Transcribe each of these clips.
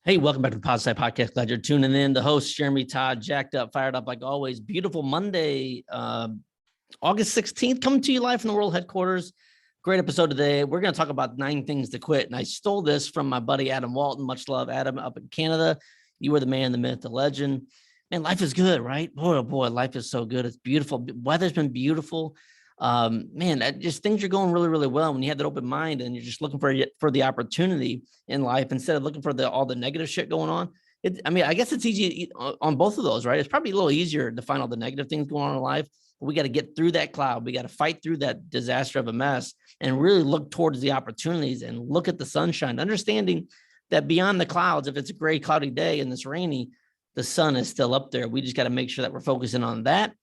Hey, welcome back to the Positive Podcast. Glad you're tuning in. The host, Jeremy, Todd, jacked up, fired up like always. Beautiful Monday, August 16th, coming to you live from the world headquarters. Great episode today. We're going to talk about 9 things to quit. And I stole this from my buddy, Adam Walton. Much love, Adam, up in Canada. You are the man, the myth, the legend. Man, life is good, right? Boy, oh boy, life is so good. It's beautiful. Weather's been beautiful. Just things are going really, really well when you have that open mind and you're just looking for the opportunity in life instead of looking for all the negative shit going on. I guess it's easy on both of those, right? It's probably a little easier to find all the negative things going on in life. But we got to get through that cloud. We got to fight through that disaster of a mess and really look towards the opportunities and look at the sunshine, understanding that beyond the clouds, if it's a gray, cloudy day and it's rainy, the sun is still up there. We just got to make sure that we're focusing on that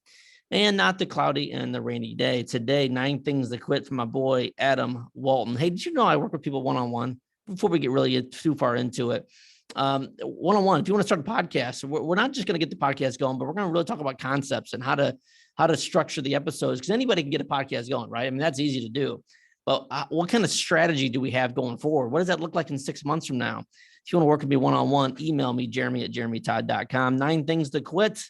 and not the cloudy and the rainy day. Today, 9 things to quit from my boy, Adam Walton. Hey, did you know I work with people one-on-one? Before we get really too far into it, one-on-one, if you want to start a podcast, we're not just going to get the podcast going, but we're going to really talk about concepts and how to structure the episodes, because anybody can get a podcast going, right? I mean, that's easy to do. But what kind of strategy do we have going forward? What does that look like in 6 months from now? If you want to work with me one-on-one, email me, jeremy@jeremytodd.com. 9 things to quit.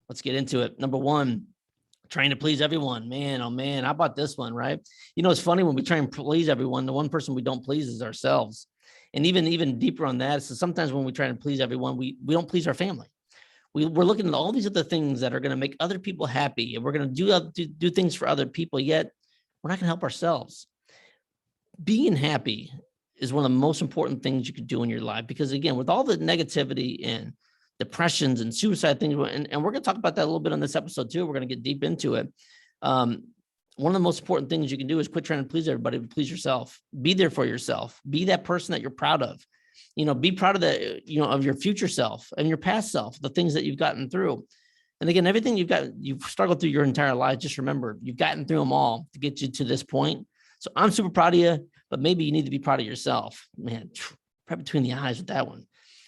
Let's get into it. Number 1, trying to please everyone. Man, oh man, how about this one, right? You know, it's funny when we try and please everyone, the one person we don't please is ourselves. And even deeper on that, so sometimes when we try to please everyone, we don't please our family. We're looking at all these other things that are going to make other people happy, and we're going to do things for other people, yet we're not going to help ourselves. Being happy is one of the most important things you could do in your life, because again, with all the negativity and depressions and suicide things, and we're going to talk about that a little bit on this episode too. We're going to get deep into it. One of the most important things you can do is quit trying to please everybody, but please yourself. Be there for yourself. Be that person that you're proud of. You know, be proud of of your future self and your past self, the things that you've gotten through. And again, everything you've struggled through your entire life, just remember, you've gotten through them all to get you to this point. So I'm super proud of you, but maybe you need to be proud of yourself. Man, right between the eyes with that one.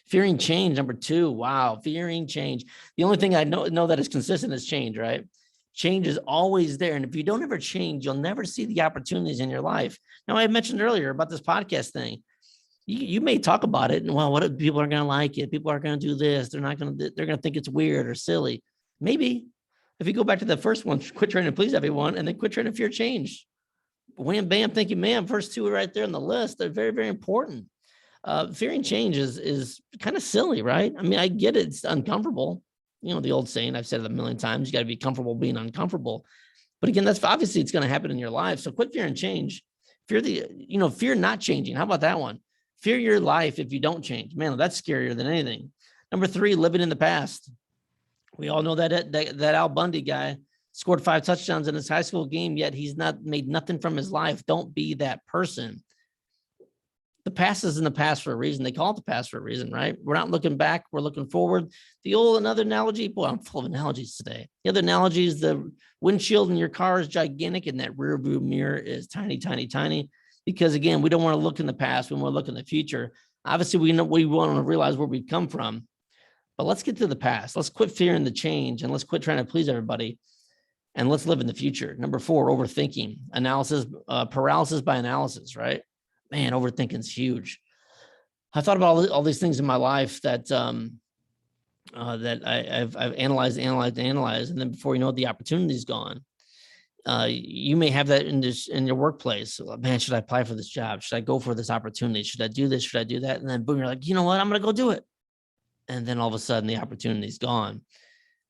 Fearing change, number 2. Wow, fearing change. The only thing I know that is consistent is change, right? Change is always there. And if you don't ever change, you'll never see the opportunities in your life. Now, I mentioned earlier about this podcast thing. You may talk about it, and well, what people are going to like it? People are going to do this. They're going to think it's weird or silly. Maybe if you go back to the first one, quit trying to please everyone, and then quit trying to fear change. Wham, bam, thank you, ma'am. First 2 are right there on the list. They're very, very important. Fearing change is kind of silly, right? I mean, I get it. It's uncomfortable. You know, the old saying, I've said it a million times, you got to be comfortable being uncomfortable. But again, that's obviously it's going to happen in your life. So quit fearing change. Fear not changing. How about that one? Fear your life if you don't change. Man, that's scarier than anything. Number 3, living in the past. We all know that Al Bundy guy scored 5 touchdowns in his high school game, yet he's not made nothing from his life. Don't be that person. The past is in the past for a reason. They call it the past for a reason, right? We're not looking back. We're looking forward. Another analogy. Boy, I'm full of analogies today. The other analogy is the windshield in your car is gigantic and that rear view mirror is tiny, tiny, tiny. Because again, we don't want to look in the past. We want to look in the future. Obviously, we want to realize where we've come from. But let's get to the past. Let's quit fearing the change and let's quit trying to please everybody. And let's live in the future. Number 4, overthinking. Paralysis by analysis, right? Man, overthinking is huge. I thought about all these things in my life that I've analyzed, and then before you know it, the opportunity's gone. You may have that in your workplace. Man, should I apply for this job? Should I go for this opportunity? Should I do this? Should I do that? And then boom, you're like, you know what? I'm going to go do it. And then all of a sudden, the opportunity's gone.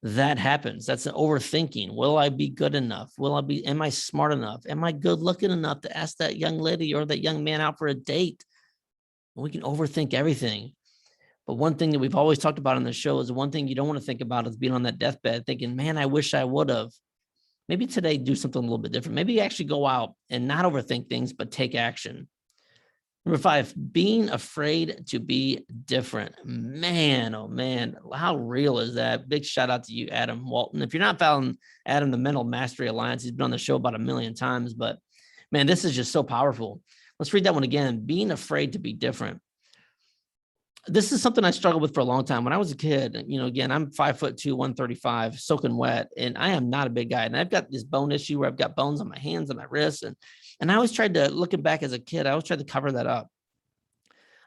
That happens. That's an overthinking. Will I be good enough? Am I smart enough? Am I good looking enough to ask that young lady or that young man out for a date? We can overthink everything. But one thing that we've always talked about on the show is the one thing you don't want to think about is being on that deathbed thinking, man, I wish I would have. Maybe today do something a little bit different. Maybe actually go out and not overthink things, but take action. Number 5, being afraid to be different. Man, oh man, how real is that? Big shout out to you, Adam Walton. If you're not following Adam, the Mental Mastery Alliance, he's been on the show about 1 million times, but man, this is just so powerful. Let's read that one again. Being afraid to be different. This is something I struggled with for a long time. When I was a kid, again, I'm 5'2", 135, soaking wet, and I am not a big guy. And I've got this bone issue where I've got bones on my hands and my wrists. And I always tried to, looking back as a kid, I always tried to cover that up.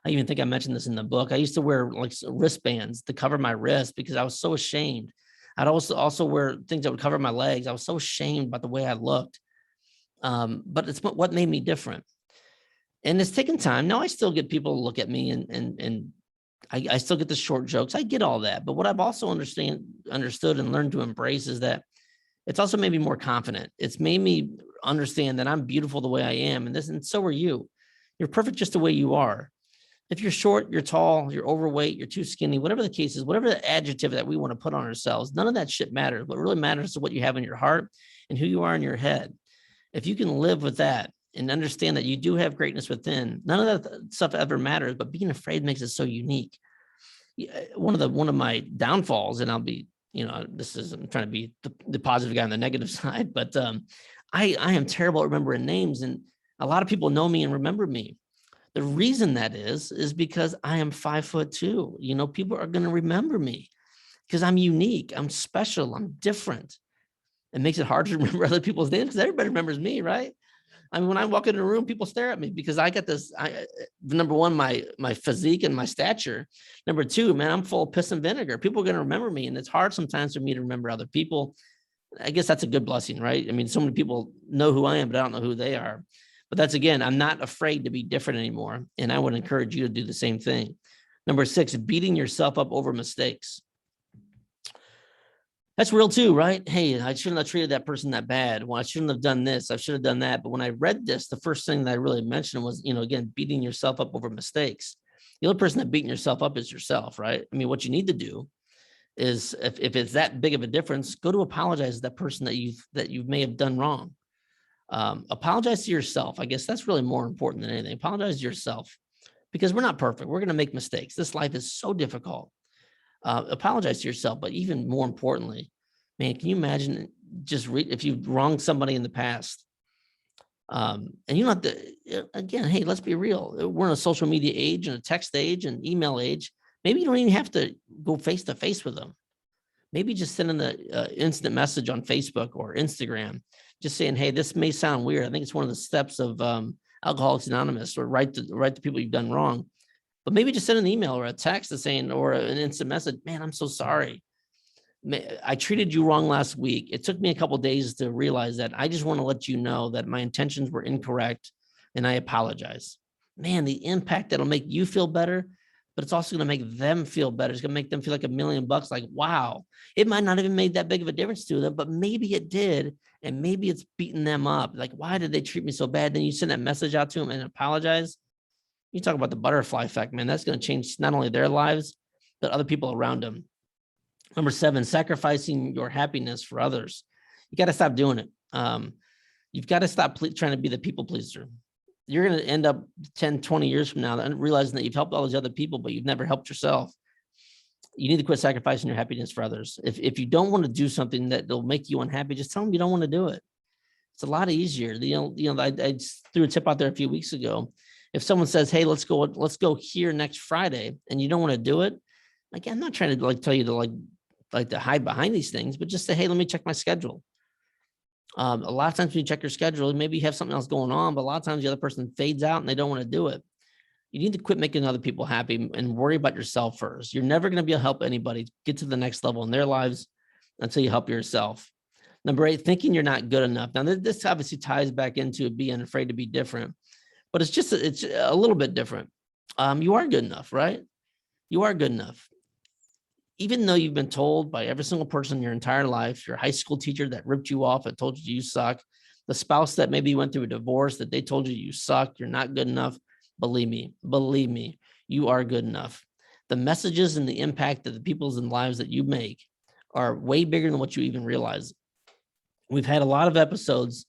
I even think I mentioned this in the book. I used to wear like wristbands to cover my wrist because I was so ashamed. I'd also wear things that would cover my legs. I was so ashamed about the way I looked. But it's what made me different. And it's taken time. Now I still get people to look at me and I still get the short jokes. I get all that. But what I've also understood and learned to embrace is that it's also made me more confident. It's made me understand that I'm beautiful the way I am. And so are you. You're perfect just the way you are. If you're short, you're tall, you're overweight, you're too skinny, whatever the case is, whatever the adjective that we want to put on ourselves, none of that shit matters. What really matters is what you have in your heart and who you are in your head. If you can live with that and understand that you do have greatness within, none of that stuff ever matters, but being afraid makes it so unique. One of my downfalls, and I'll be, I'm trying to be the positive guy on the negative side, but I am terrible at remembering names, and a lot of people know me and remember me. The reason that is because I am 5'2". People are going to remember me because I'm unique. I'm special. I'm different. It makes it hard to remember other people's names because everybody remembers me, right? I mean, when I walk into a room, people stare at me because I got this. Number one, my physique and my stature. Number two, man, I'm full of piss and vinegar. People are going to remember me, and it's hard sometimes for me to remember other people. I guess that's a good blessing, right? I mean, so many people know who I am, but I don't know who they are. But that's, again, I'm not afraid to be different anymore. And I would encourage you to do the same thing. Number 6, beating yourself up over mistakes. That's real too, right? Hey, I shouldn't have treated that person that bad. Well, I shouldn't have done this. I should have done that. But when I read this, the first thing that I really mentioned was, again, beating yourself up over mistakes. The only person that beating yourself up is yourself, right? I mean, what you need to do is, if it's that big of a difference, go to apologize to that person that you may have done wrong. Apologize to yourself. I guess that's really more important than anything. Apologize to yourself, because we're not perfect. We're going to make mistakes. This life is so difficult. Apologize to yourself, but even more importantly, man, can you imagine if you've wronged somebody in the past? And you don't have to, again, hey, let's be real. We're in a social media age and a text age and email age. Maybe you don't even have to go face to face with them. Maybe just send in the instant message on Facebook or Instagram, just saying, hey, this may sound weird. I think it's one of the steps of Alcoholics Anonymous, or write to people you've done wrong. But maybe just send an email or a text saying, or an instant message, man, I'm so sorry. I treated you wrong last week. It took me a couple of days to realize that. I just want to let you know that my intentions were incorrect and I apologize. Man, the impact that'll make you feel better, but it's also going to make them feel better. It's going to make them feel like $1 million. Like, wow, it might not even make that big of a difference to them, but maybe it did. And maybe it's beating them up. Like, why did they treat me so bad? Then you send that message out to them and apologize. You talk about the butterfly effect, man. That's going to change not only their lives, but other people around them. Number 7, sacrificing your happiness for others. You got to stop doing it. You've got to stop trying to be the people pleaser. You're going to end up 10, 20 years from now realizing that you've helped all these other people, but you've never helped yourself. You need to quit sacrificing your happiness for others. If you don't want to do something that will make you unhappy, just tell them you don't want to do it. It's a lot easier. I threw a tip out there a few weeks ago. If someone says, hey, let's go here next Friday, and you don't want to do it, like, I'm not trying to tell you to to hide behind these things, but just say, hey, let me check my schedule. A lot of times when you check your schedule, maybe you have something else going on, but a lot of times the other person fades out and they don't want to do it. You need to quit making other people happy and worry about yourself first. You're never going to be able to help anybody get to the next level in their lives until you help yourself. Number 8, thinking you're not good enough. Now, this obviously ties back into being afraid to be different, but it's a little bit different. You are good enough, right? You are good enough. Even though you've been told by every single person in your entire life, your high school teacher that ripped you off and told you suck, the spouse that maybe went through a divorce that they told you suck, you're not good enough. Believe me, you are good enough. The messages and the impact of the people's lives that you make are way bigger than what you even realize. We've had a lot of episodes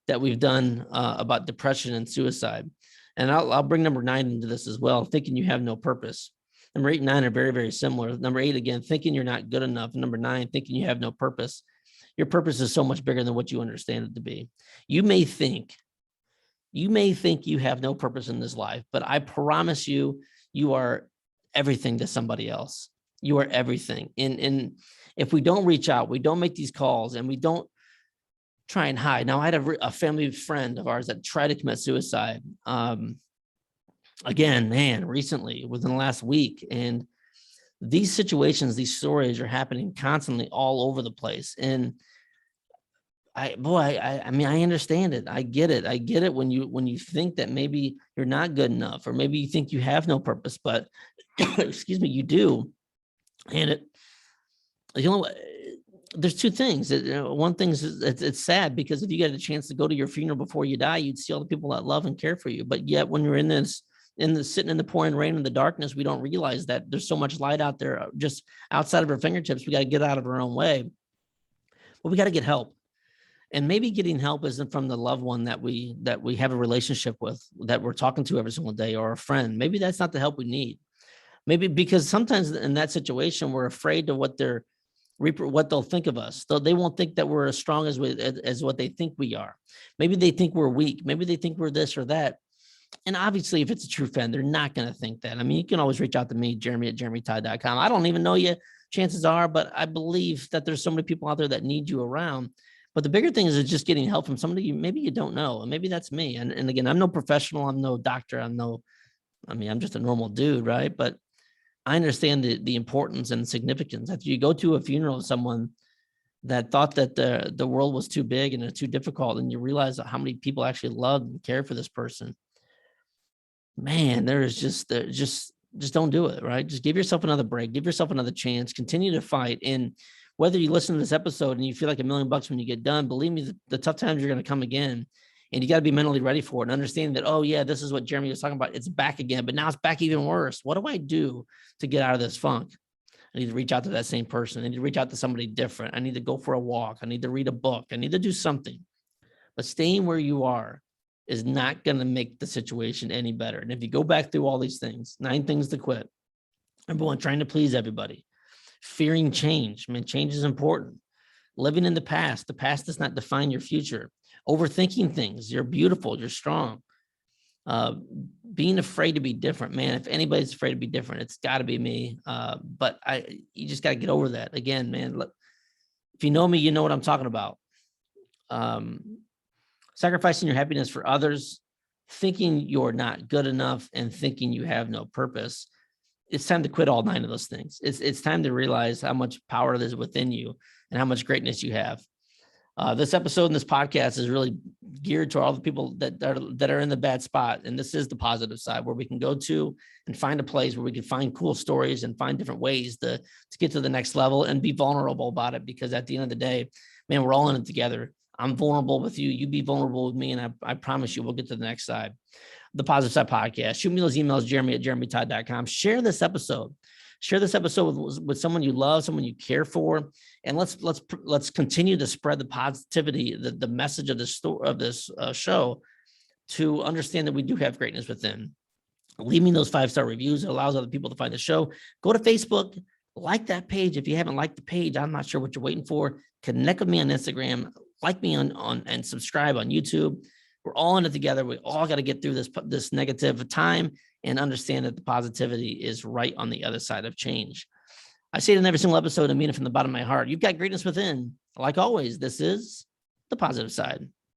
that we've done about depression and suicide. And I'll bring number 9 into this as well, thinking you have no purpose. Number 8 and 9 are very, very similar. Number 8, again, thinking you're not good enough. Number 9, thinking you have no purpose. Your purpose is so much bigger than what you understand it to be. You may think you have no purpose in this life, but I promise you, you are everything to somebody else. You are everything. And if we don't reach out, we don't make these calls, and we don't try and hide. Now, I had a family friend of ours that tried to commit suicide. again, man, recently within the last week. And these situations, these stories are happening constantly all over the place. And I mean, I understand it. I get it. I get it when you think that maybe you're not good enough, or maybe you think you have no purpose, but excuse me, you do. And there's two things. One thing is it's sad because if you get a chance to go to your funeral before you die, you'd see all the people that love and care for you. But yet when you're in the sitting in the pouring rain in the darkness, we don't realize that there's so much light out there just outside of our fingertips. We got to get out of our own way, but we got to get help. And maybe getting help isn't from the loved one that we have a relationship with, that we're talking to every single day, or a friend. Maybe that's not the help we need. Maybe because sometimes in that situation, we're afraid of what they'll think of us. They won't think that we're as strong as what they think we are. Maybe they think we're weak. Maybe they think we're this or that. And obviously, if it's a true fan, they're not going to think that. I mean, you can always reach out to me, Jeremy@jeremytodd.com. I don't even know you, chances are, but I believe that there's so many people out there that need you around. But the bigger thing is just getting help from somebody maybe you don't know. And maybe that's me. And again, I'm no professional. I'm no doctor. I'm just a normal dude, right? But I understand the importance and significance. After you go to a funeral of someone that thought that the world was too big and too difficult, and you realize how many people actually love and care for this person, man, just don't do it, right? Just give yourself another break, give yourself another chance, continue to fight. And whether you listen to this episode and you feel like $1 million when you get done, believe me, the tough times are going to come again. And you got to be mentally ready for it and understanding that, oh yeah, this is what Jeremy was talking about. It's back again, but now it's back even worse. What do I do to get out of this funk? I need to reach out to that same person. I need to reach out to somebody different. I need to go for a walk. I need to read a book. I need to do something. But staying where you are is not going to make the situation any better. And if you go back through all these things, 9 things to quit. Number 1, trying to please everybody. Fearing change. I mean, change is important. Living in the past does not define your future. Overthinking things. You're beautiful. You're strong. Being afraid to be different, man. If anybody's afraid to be different, it's got to be me. But you just got to get over that. Again, man, look, if you know me, you know what I'm talking about. Sacrificing your happiness for others, thinking you're not good enough, and thinking you have no purpose. It's time to quit all 9 of those things. It's time to realize how much power there is within you and how much greatness you have. This episode and this podcast is really geared to all the people that are in the bad spot. And this is the positive side, where we can go to and find a place where we can find cool stories and find different ways to get to the next level and be vulnerable about it. Because at the end of the day, man, we're all in it together. I'm vulnerable with you. You be vulnerable with me. And I promise you, we'll get to the next side. The Positive Side Podcast. Shoot me those emails, Jeremy@jeremytodd.com. Share this episode. Share this episode with someone you love, someone you care for, and let's continue to spread the positivity, the message of this show, to understand that we do have greatness within. Leave me those 5-star reviews. It allows other people to find the show. Go to Facebook, like that page. If you haven't liked the page, I'm not sure what you're waiting for. Connect with me on Instagram, like me on and subscribe on YouTube. We're all in it together. We all got to get through this negative time and understand that the positivity is right on the other side of change. I say it in every single episode and mean it from the bottom of my heart. You've got greatness within. Like always, this is the positive side.